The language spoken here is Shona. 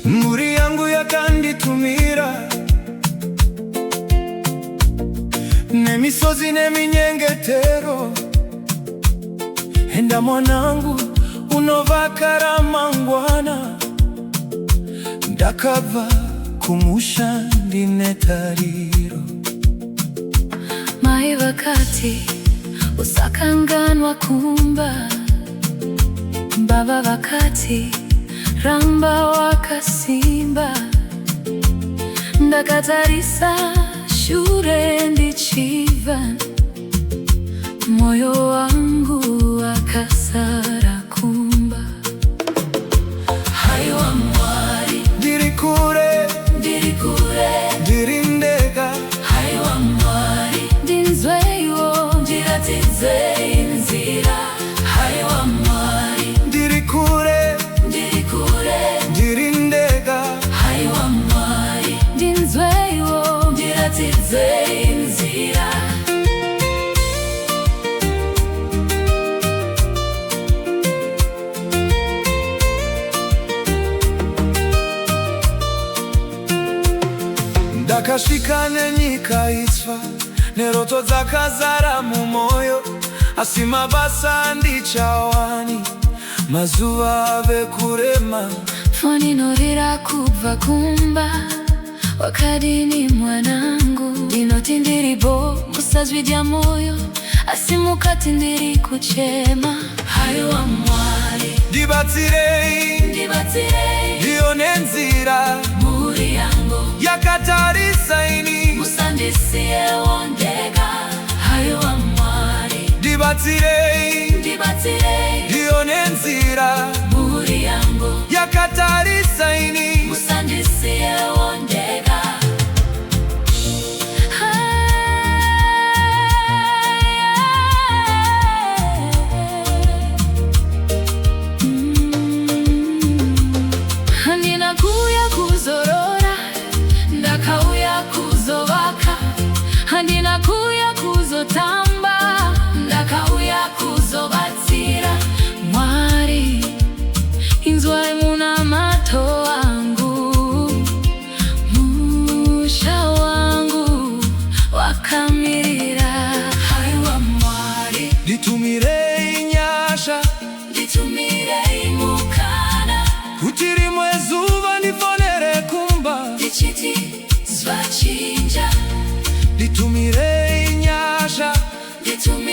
Muri yangu yakanditumira n'emisozi n'eminyengetero. Enda mwanangu unova karamangwana, ndakava kumusha ndine tariro. Mai vakati usakanganwa kumba, baba vakati ramba wakasimba. Ndakatarisa shure ndichiva, moyo wangu wakasara kumba. Haiwa mwari Ndiri kure, ndiri ndega. haiwa mwari ndinzweyo ndiratidze inzira. Haiwa mwari Ndiri kure, ndiri ndega. haiwa mwari ndinzweyo ndiratidze inzira. Ndakasvika nenyika itsva, neroto dzakazara mumoyo. Asi mabasa ndichawani, mazuva ave kurema. Foni norira kubva kumba, wakadini mwanangu. Ndinoti ndiribo musazvidya moyo, asi mukati ndiri kuchema. Haiwa mwari Ndibatsirei, ndione nzira muri yangu, yakatarisa ini. musandisiyewo ndega. Haiwa mwari Ndibatsirei, ndione nzira muri yangu, yakatarisa ini. musandisiyewo ndega. Ndinakuya kuzorora, ndakauya kuzovaka. Ndinakuya kuzotamba, ndakauya kuzobatsira. Mwari inzwai muna mato wangu, musha wangu wakamirira. Haiwa mwari Nditumirei nyasha, nditumirei mukana, kuti rimwe zuva ndifondere kumba. ndichiti zvachinja. Nditumirei nyasha, Nditumirei